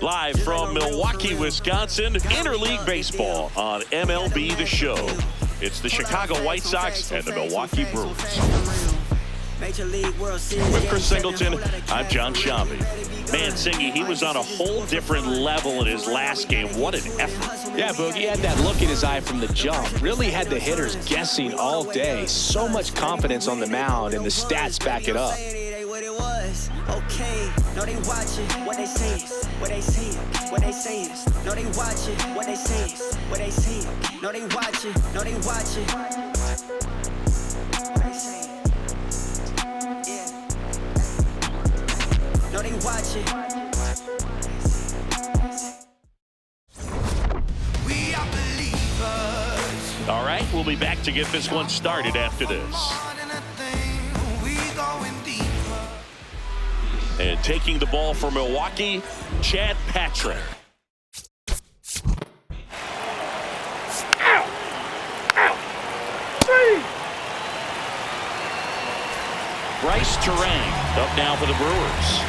Live from Milwaukee, Wisconsin, Interleague Baseball on MLB The Show. It's the Chicago White Sox and the Milwaukee Brewers. With Chris Singleton, I'm John Shambi. Man, Singy, he was on a whole different level in his last game. What an effort. Yeah, Boog, he had that look in his eye from the jump. Really had the hitters guessing all day. So much confidence on the mound, and the stats back it up. Okay, no, they watching what they say, what they say, what they say. No, they watching what they say, what they say. No, they watching, no, they watching. What they say. Yeah. No, they watching. We are believers. All right, we'll be back to get this one started after this. And taking the ball for Milwaukee, Chad Patrick. Bryce Terang up now for the Brewers.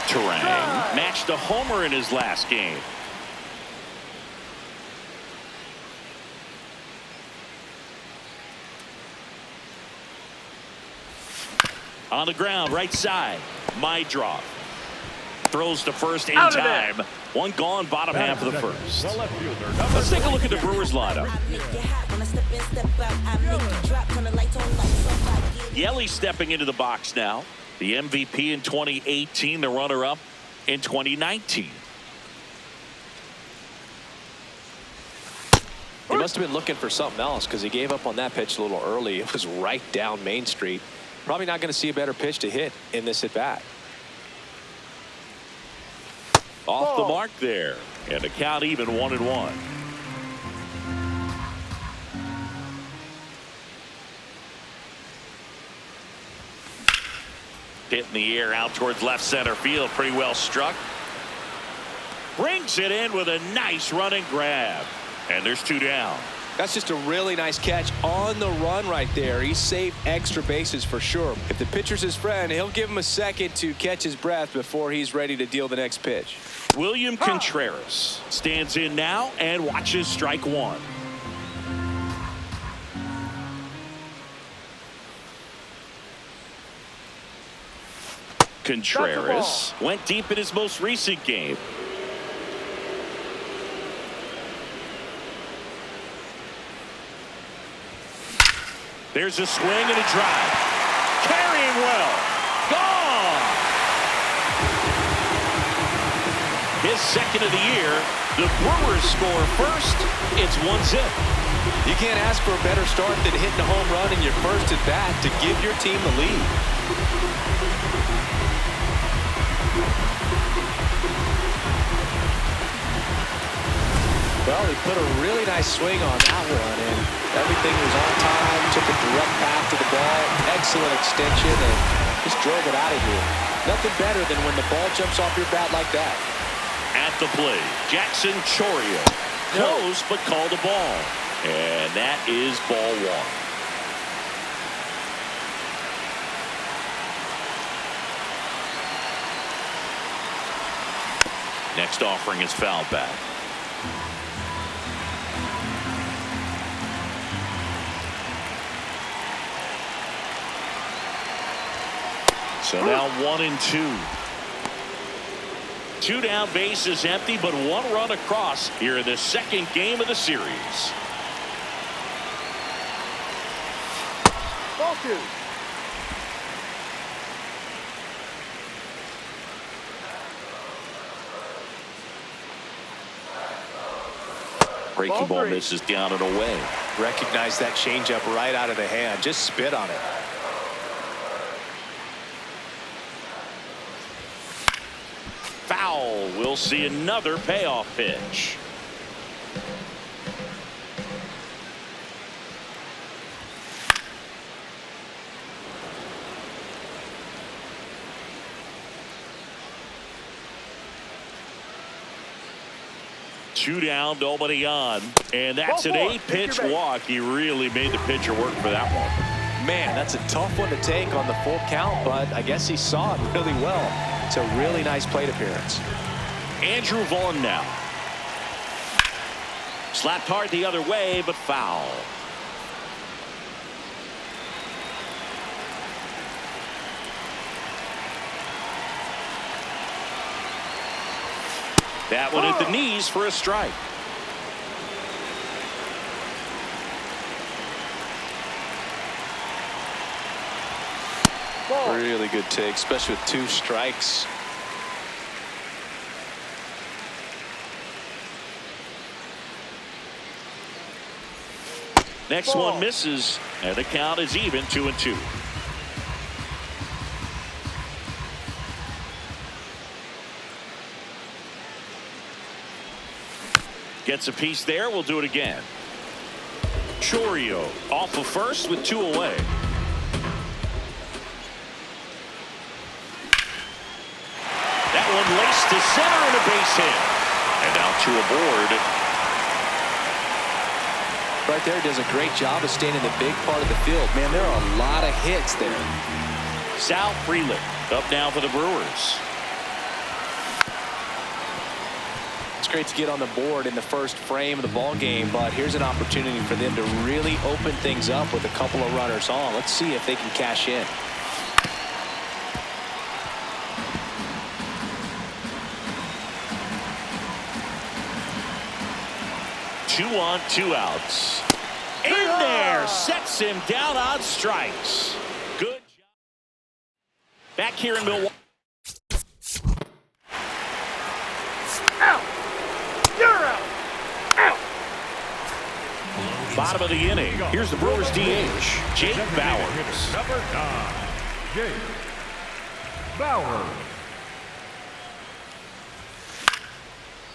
Terang matched a homer in his last game. On the ground, right side. Maedroff throws to first in time. One gone, bottom half of the first. Let's take a look at the Brewers lineup. Yelly stepping into the box now. The MVP in 2018, the runner-up in 2019. He must have been looking for something else because he gave up on that pitch a little early. It was right down Main Street. Probably not going to see a better pitch to hit in this at bat. Off the mark there, and the count even 1-1. Hit in the air out towards left center field, pretty well struck. Brings it in with a nice running grab, and there's two down. That's just a really nice catch on the run right there. He saved extra bases for sure. If the pitcher's his friend, he'll give him a second to catch his breath before he's ready to deal the next pitch. William Contreras stands in now and watches strike one. Contreras went deep in his most recent game. There's a swing and a drive. Carrying well. Gone. His second of the year. The Brewers score first. It's 1-0. You can't ask for a better start than hitting a home run in your first at bat to give your team the lead. Well, he put a really nice swing on that one, and everything was on time, took a direct path to the ball, excellent extension, and just drove it out of here. Nothing better than when the ball jumps off your bat like that. At the plate, Jackson Chourio. Close, but called a ball. And that is ball one. Next offering is foul back. So now 1-2. Two down, bases empty, but one run across here in the second game of the series. Breaking ball misses down and away. Recognize that changeup right out of the hand. Just spit on it. Foul. We'll see another payoff pitch. Two down, nobody on. And that's an 8-pitch walk. He really made the pitcher work for that one. Man, that's a tough one to take on the full count, but I guess he saw it really well. It's a really nice plate appearance. Andrew Vaughn now. Slapped hard the other way, but foul. That one at the knees for a strike. Really good take, especially with 2 strikes. Next one misses, and the count is even 2-2. Gets a piece there. We'll do it again. Chorio off of first with 2 away. That one laced to center and a base hit. And now 2 aboard. Right there, does a great job of staying in the big part of the field. Man, there are a lot of hits there. Sal Frelick up now for the Brewers. It's great to get on the board in the first frame of the ball game, but here's an opportunity for them to really open things up with a couple of runners on. Let's see if they can cash in. Two on, 2 outs. In there, sets him down on strikes. Good job. Back here in Milwaukee. Out. You're out. Out. Bottom of the inning. Here's the Brewers DH, Jake Bauers. Number 9, Jake Bauers.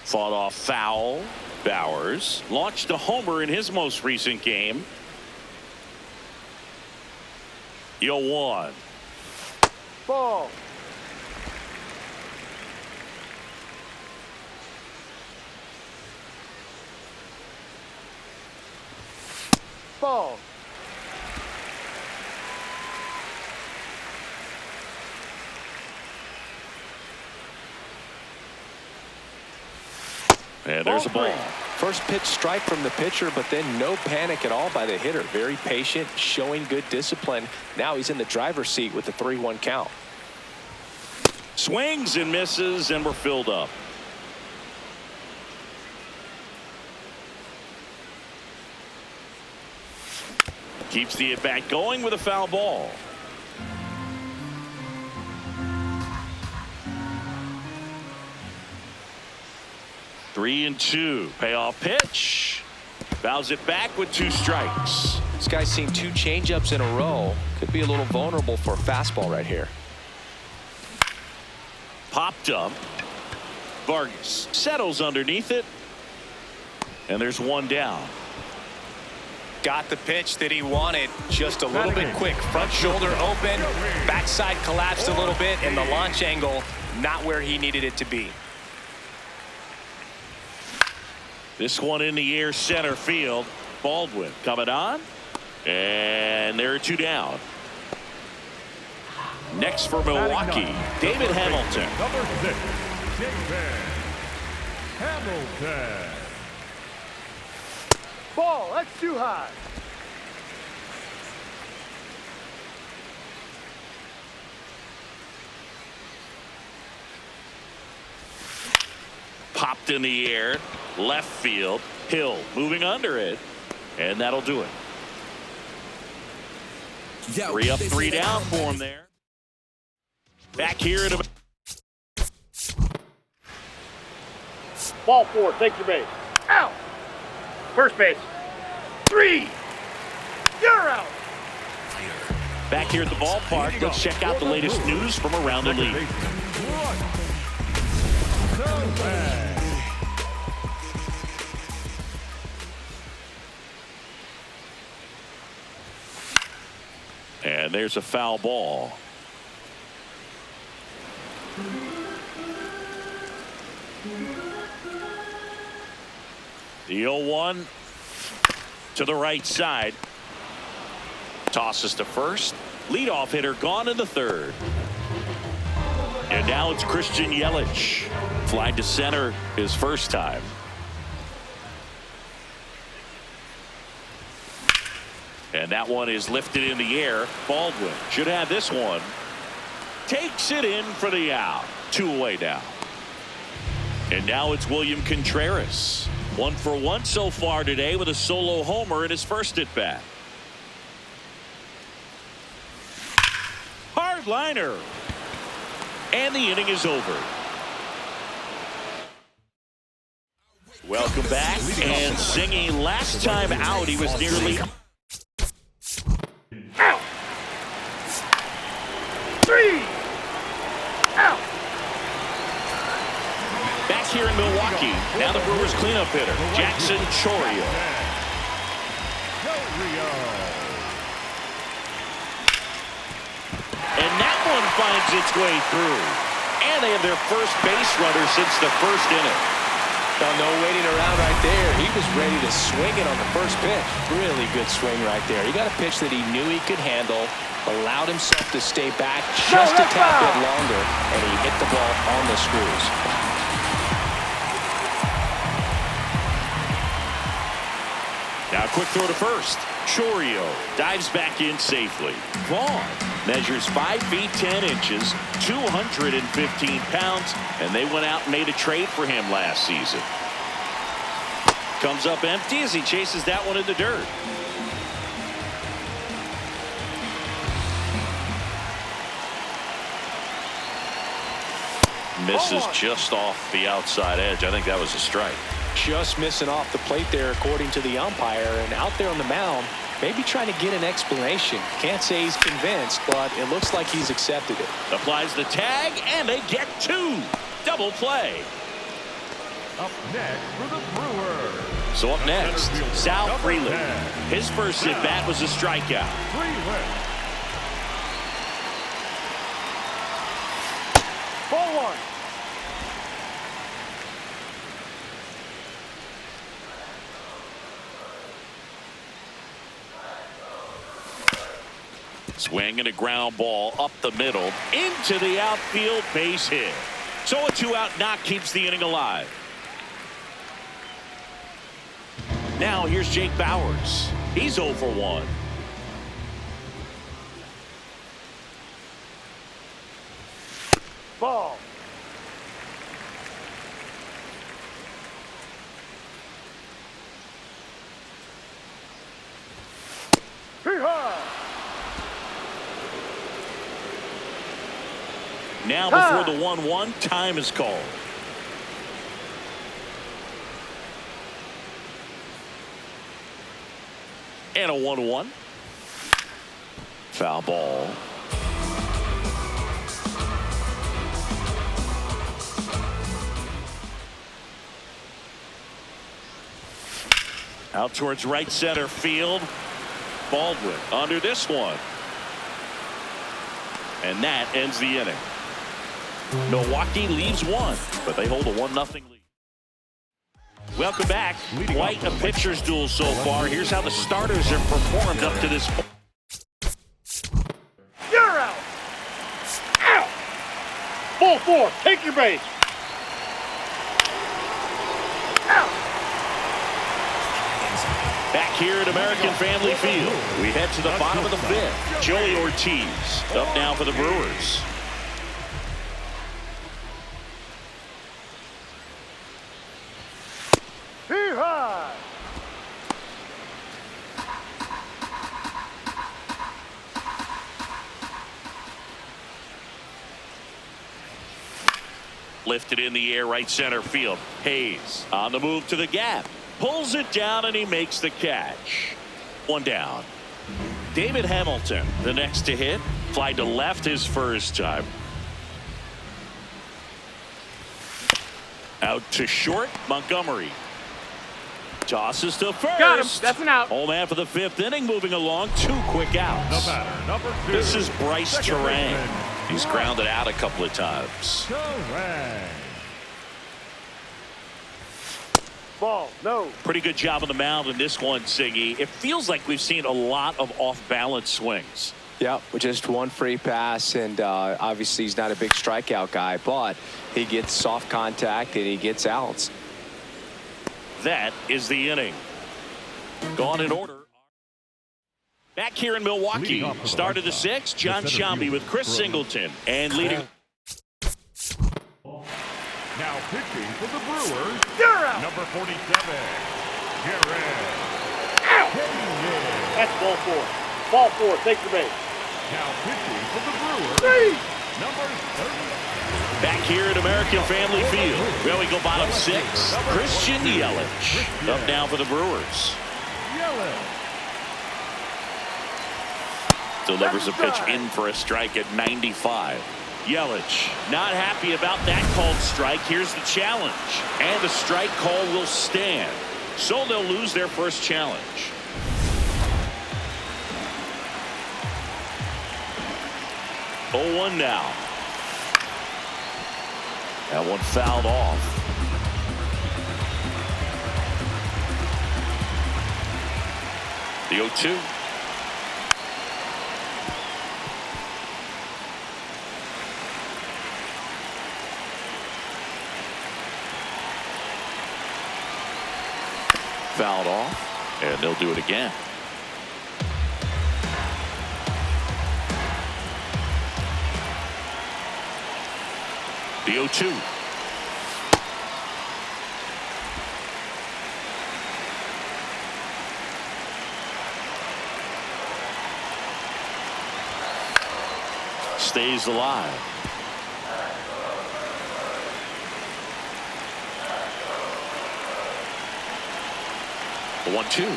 Fought off foul. Bauers launched a homer in his most recent game. 0-1. Ball. Ball. And there's a ball. First pitch strike from the pitcher, but then no panic at all by the hitter. Very patient, showing good discipline. Now he's in the driver's seat with the 3-1 count. Swings and misses, and we're filled up. Keeps the at-bat going with a foul ball. Three and 2. Payoff pitch. Fouls it back with 2 strikes. This guy's seen 2 changeups in a row. Could be a little vulnerable for a fastball right here. Popped up. Vargas settles underneath it. And there's 1 down. Got the pitch that he wanted, just a little bit quick. Front shoulder open, backside collapsed a little bit, and the launch angle not where he needed it to be. This one in the air, center field. Baldwin coming on, and there are 2 down. Next for Milwaukee, David Hamilton. Number 6, David Hamilton. Ball. That's too high. Popped in the air, left field. Hill moving under it, and that'll do it. 3 up, 3 down for him there. Back here in a Ball 4. Take your base. Out. First base. 3. You're out. back here at the ballpark. Let's check out the latest news from around the league. And there's a foul ball. The 0-1 to the right side. Tosses to first. Leadoff hitter gone in the third. And now it's Christian Yelich. Fly to center his first time. And that one is lifted in the air. Baldwin should have this one. Takes it in for the out. 2 away now. And now it's William Contreras. 1 for 1 so far today with a solo homer in his first at bat. Hard liner. And the inning is over. Welcome back. And singing last time out, he was nearly out. 3 out. Back here in Milwaukee. Now the Brewers cleanup hitter, Jackson Chourio. And that one finds its way through. And they have their first base runner since the first inning. No waiting around right there. He was ready to swing it on the first pitch. Really good swing right there. He got a pitch that he knew he could handle, allowed himself to stay back just a tad bit longer, and he hit the ball on the screws. Now quick throw to first. Chourio dives back in safely. Vaughn measures 5 feet 10 inches, 215 pounds, and they went out and made a trade for him last season. Comes up empty as he chases that one in the dirt. Misses just off the outside edge. I think that was a strike. Just missing off the plate there, according to the umpire, and out there on the mound, maybe trying to get an explanation. Can't say he's convinced, but it looks like he's accepted it. Applies the tag, and they get 2. Double play. Up next for the Brewers. So up next, Sal Freeland. His first at bat was a strikeout. Freeland. Ball 1. Swing and a ground ball up the middle into the outfield, base hit. So a 2-out knock keeps the inning alive. Now here's Jake Bauers. He's 0 for 1. Ball. Now before the 1-1, time is called. And a 1-1. Foul ball. Out towards right center field. Baldwin under this one. And that ends the inning. Milwaukee leaves 1, but they hold a 1-0 lead. Welcome back. Quite a pitcher's duel so far. Here's how the starters have performed up to this point. You're out. Out. Ball 4. Take your base. Out. Back here at American Family Field, we head to the bottom of the 5th. Joey Ortiz up now for the Brewers. Lifted in the air, right center field. Hayes on the move to the gap. Pulls it down and he makes the catch. 1 down. David Hamilton, the next to hit. Fly to left his first time. Out to short, Montgomery. Tosses to first. Got him. That's an out. Home man for the 5th inning, moving along. 2 quick outs. The batter, number 2. This is Bryce Terang. He's grounded out a couple of times. Ball, no. Pretty good job on the mound in this one, Siggy. It feels like we've seen a lot of off-balance swings. Yeah, with just one free pass, and obviously he's not a big strikeout guy, but he gets soft contact and he gets outs. That is the inning. Gone in order. Back here in Milwaukee, start of the sixth, John Shambi with Chris Singleton, and leading. Now pitching for the Brewers, You're out. number 47, Garrett. That's ball four. Ball four. Take the base. Now pitching for the Brewers, Three. number 30. Back here at American Family Field, where we go bottom six, Christian Yelich up now for the Brewers. Yelich. Delivers a pitch in for a strike at 95. Yelich not happy about that called strike. Here's the challenge, and the strike call will stand, so they'll lose their first challenge. Oh, 1 now. That one fouled off. The 0-2. Fouled off, and they'll do it again. The 0-2. Stays alive. The 1-2.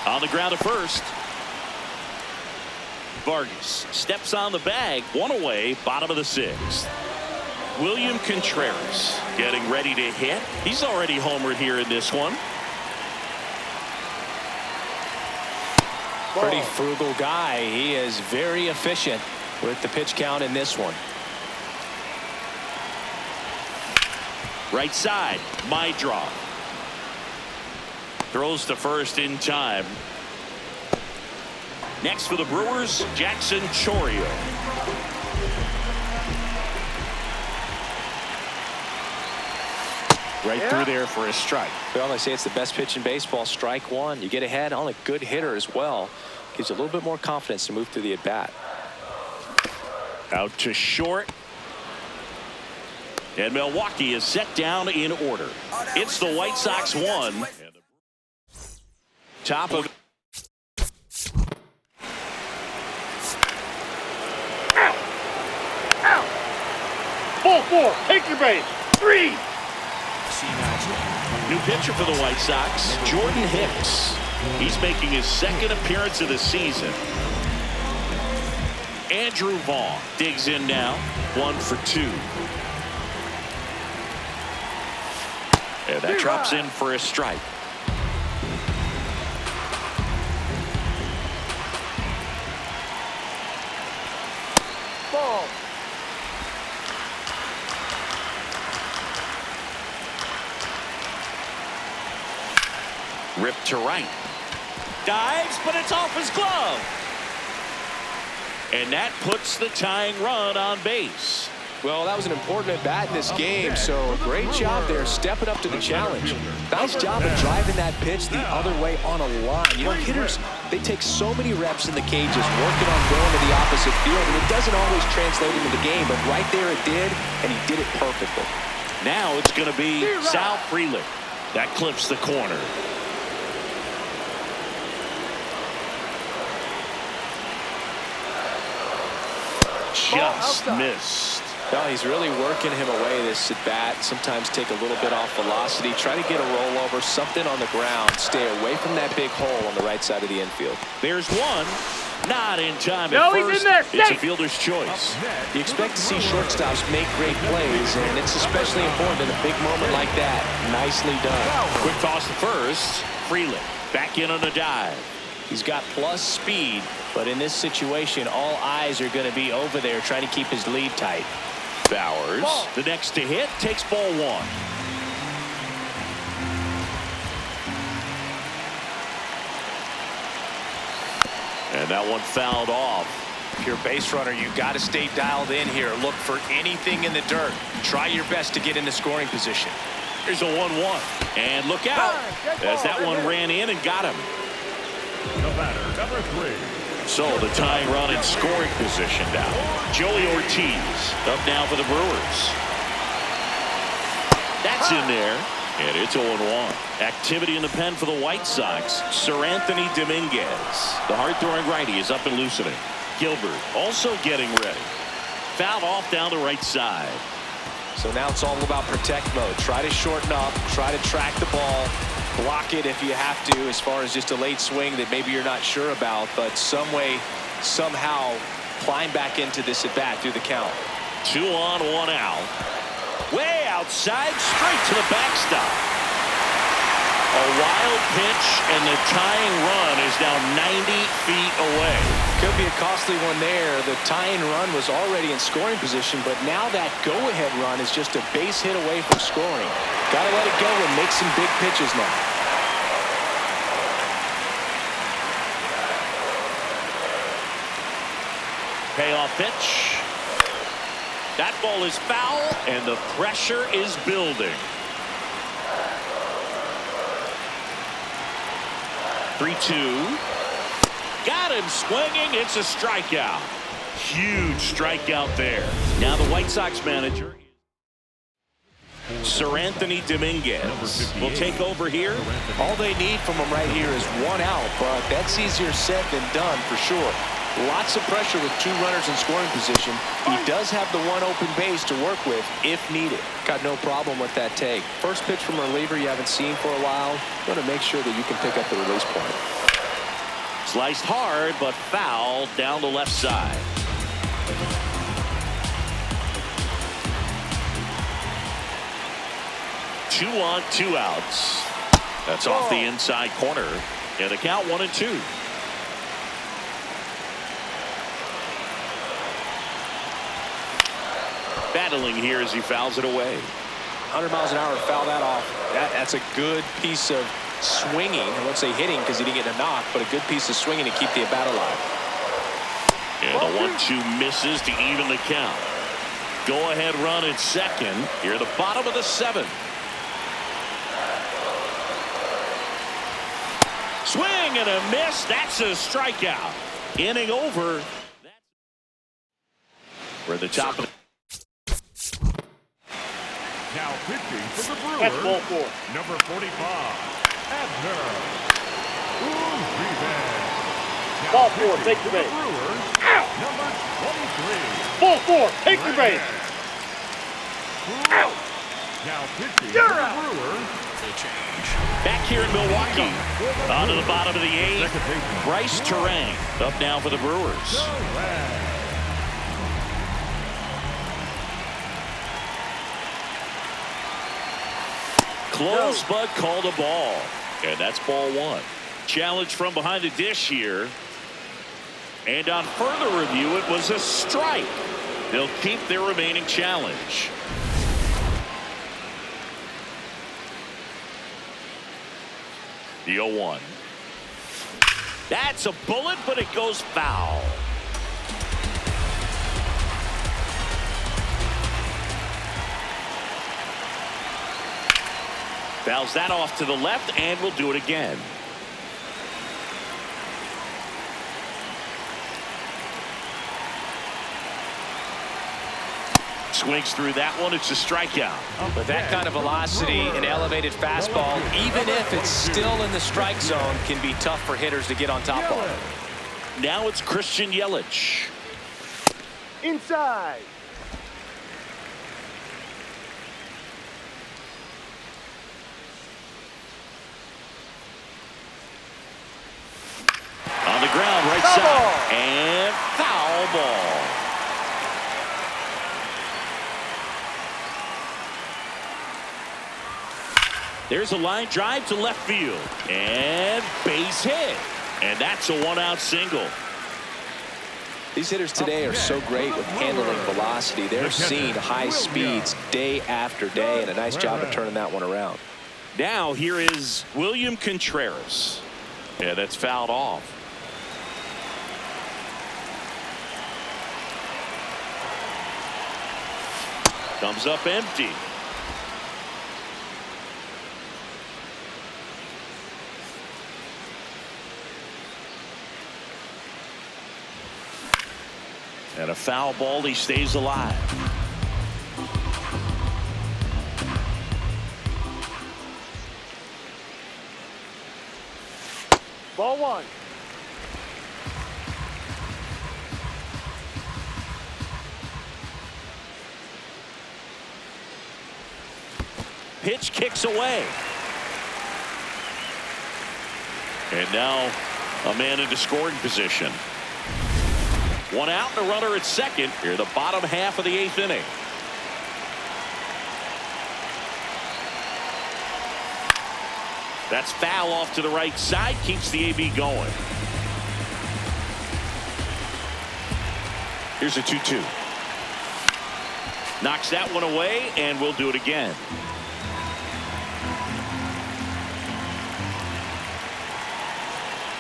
On the ground at first. Vargas steps on the bag. One away, bottom of the sixth. William Contreras getting ready to hit. He's already homered here in this one. Pretty frugal guy. He is very efficient with the pitch count in this one. Right side, my draw. Throws to first in time. Next for the Brewers, Jackson Chourio. Right through there for a strike. Well, they say it's the best pitch in baseball. Strike one. You get ahead on a good hitter as well. Gives you a little bit more confidence to move through the at-bat. Out to short. And Milwaukee is set down in order. It's the White Sox 1. Top of. Ball four. Take your base. Three. New pitcher for the White Sox, Jordan Hicks. He's making his second appearance of the season. Andrew Vaughn digs in now. 1 for 2. And that drops in for a strike. Ball. Ripped to right. Dives, but it's off his glove. And that puts the tying run on base. Well, that was an important at-bat in this game, so great job there stepping up to the challenge. Nice job of driving that pitch the other way on a line. You know, hitters, they take so many reps in the cages working on going to the opposite field, and it doesn't always translate into the game, but right there it did, and he did it perfectly. Now it's going to be Sal Frelick. That clips the corner. Just missed. Well, he's really working him away this at bat. Sometimes take a little bit off velocity. Try to get a rollover, something on the ground. Stay away from that big hole on the right side of the infield. There's one. Not in time No, at he's first. in there. It's a fielder's choice. You expect to see shortstops make great plays, and it's especially important in a big moment like that. Nicely done. Quick toss to first. Frelick back in on a dive. He's got plus speed, but in this situation, all eyes are going to be over there trying to keep his lead tight. Bowers, the next to hit, takes ball 1. And that one fouled off. If you're a base runner, you got to stay dialed in here. Look for anything in the dirt. Try your best to get into scoring position. Here's a 1-1. And look out as that one ran in and got him. The batter, number 3. So the tying run in scoring position now. Joey Ortiz up now for the Brewers. That's in there. And it's 0-1. Activity in the pen for the White Sox. Sir Anthony Dominguez. The hard-throwing righty is up and loosening. Gilbert also getting ready. Fouled off down the right side. So now it's all about protect mode. Try to shorten up. Try to track the ball. Block it if you have to, as far as just a late swing that maybe you're not sure about. But some way, somehow, climb back into this at-bat through the count. 2 on, 1 out. Way outside, straight to the backstop. A wild pitch, and the tying run is now 90 feet away. Could be a costly one there. The tying run was already in scoring position, but now that go-ahead run is just a base hit away from scoring. Got to let it go and make some big pitches now. Payoff pitch. That ball is foul, and the pressure is building. 3-2. Got him swinging. It's a strikeout. Huge strikeout there. Now the White Sox manager, Sir Anthony Dominguez, will take over here. All they need from him right here is 1 out, but that's easier said than done for sure. Lots of pressure with 2 runners in scoring position. He does have the 1 open base to work with if needed. Got no problem with that take. First pitch from a reliever you haven't seen for a while. You want to make sure that you can pick up the release point. Sliced hard, but foul down the left side. Two on, 2 outs. That's off the inside corner. And the count 1-2. Battling here as he fouls it away. 100 miles an hour to foul that off. That's a good piece of swinging. I won't say hitting because he didn't get a knock, but a good piece of swinging to keep the at-bat alive. And the 1-2 misses to even the count. Go-ahead run at second. Here at the bottom of the 7th. Swing and a miss. That's a strikeout. Inning over. We're at the top of the. Now pitching for the Brewers. That's ball 4. Number 45. Abner. Uribe. Ball 4, take the base. Brewers. Out. Number 23. Ball 4, take the base. Out. Now pitching You're for the out. Brewers. Back here in Milwaukee. On to the bottom of the 8th. Bryce Terang up now for the Brewers. Close, but called a ball. And that's ball 1. Challenge from behind the dish here. And on further review, it was a strike. They'll keep their remaining challenge. The 0-1. That's a bullet, but it goes foul. Fouls that off to the left, and we'll do it again. Swings through that one. It's a strikeout. With that kind of velocity, an elevated fastball, even if it's still in the strike zone, can be tough for hitters to get on top of. Now it's Christian Yelich. Inside. On the ground, right Foul side. ball. And foul ball. There's a line drive to left field. And base hit. And that's a 1-out single. These hitters today are so great with handling velocity. They're seeing high speeds day after day, and a nice job of turning that one around. Now here is William Contreras. Yeah, that's fouled off. Comes up empty. And a foul ball. He stays alive. Ball one. Pitch kicks away. And now a man into scoring position. One out and a runner at second. Here the bottom half of the 8th inning. That's foul off to the right side. Keeps the AB going. Here's a 2-2. Knocks that one away, and we'll do it again.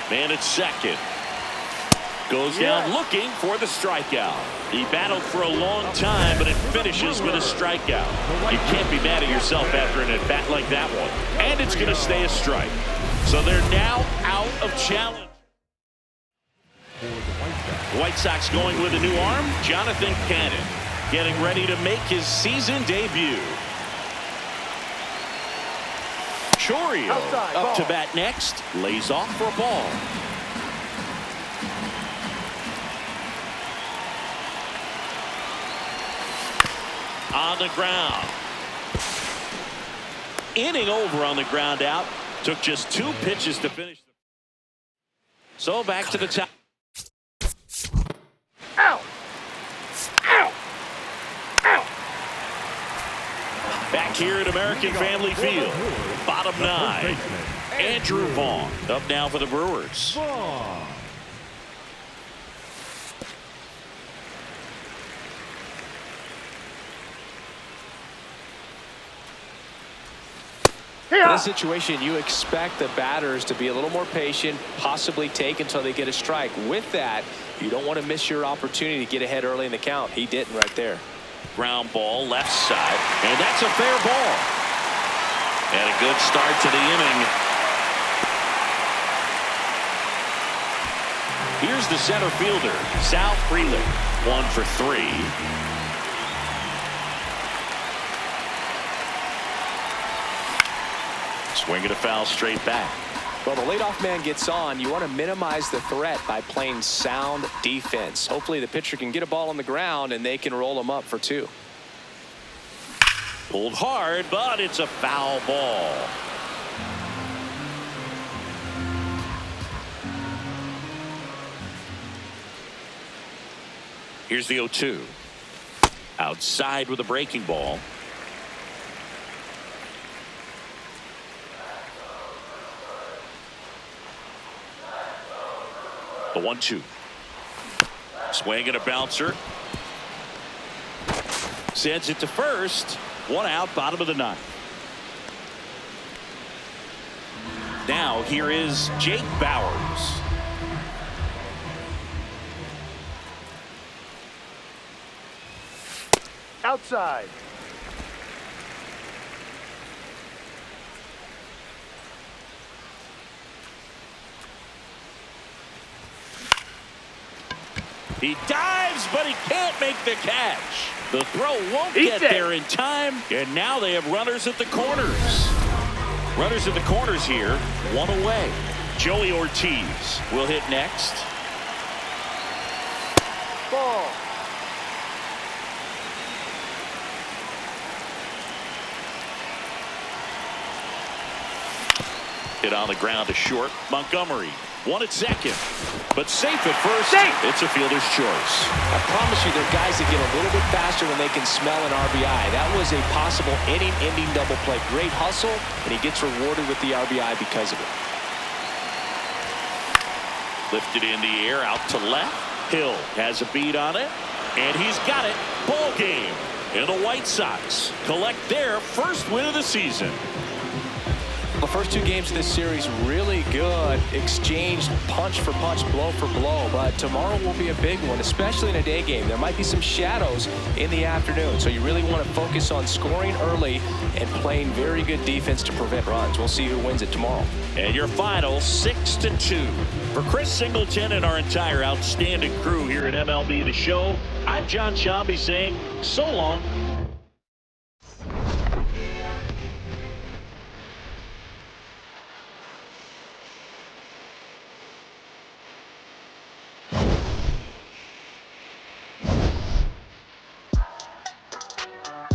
Man at second. Goes down looking for the strikeout. He battled for a long time, but it finishes with a strikeout. You can't be mad at yourself after an at-bat like that one. And it's going to stay a strike. So they're now out of challenge. The White Sox going with a new arm, Jonathan Cannon, getting ready to make his season debut. Chorio up to bat next, lays off for a ball. On the ground. Inning over on the ground out. Took just 2 pitches to finish. So back to the top. Out. Out. Out. Back here at American Family Field. Bottom 9. Andrew Vaughn up now for the Brewers. In this situation, you expect the batters to be a little more patient, possibly take until they get a strike. With that, you don't want to miss your opportunity to get ahead early in the count. He didn't right there. Ground ball left side, and that's a fair ball. And a good start to the inning. Here's the center fielder, Sal Frelick, 1 for 3. Swinging a foul straight back. Well, the leadoff man gets on. You want to minimize the threat by playing sound defense. Hopefully the pitcher can get a ball on the ground and they can roll him up for 2. Pulled hard, but it's a foul ball. Here's the 0-2. Outside with a breaking ball. The 1-2. Swing and a bouncer. Sends it to first. 1 out, bottom of the 9th. Now here is Jake Bauers. Outside. He dives, but he can't make the catch. The throw won't get there in time, and now they have runners at the corners. Runners at the corners here, 1 away. Joey Ortiz will hit next. Ball. Hit on the ground to short. Montgomery, 1 at second, but safe at first. It's a fielder's choice. I promise you, there are guys that get a little bit faster when they can smell an RBI. That was a possible inning-ending double play. Great hustle, and he gets rewarded with the RBI because of it. Lifted in the air, out to left. Hill has a beat on it, and he's got it. Ball game. And the White Sox collect their first win of the season. A first two games of this series really good, exchanged punch for punch, blow for blow, but tomorrow will be a big one, especially in a day game. There might be some shadows in the afternoon, so you really want to focus on scoring early and playing very good defense to prevent runs. We'll see who wins it tomorrow. And your final 6-2. For Chris Singleton and our entire outstanding crew here at MLB The Show, I'm John Shambi saying so long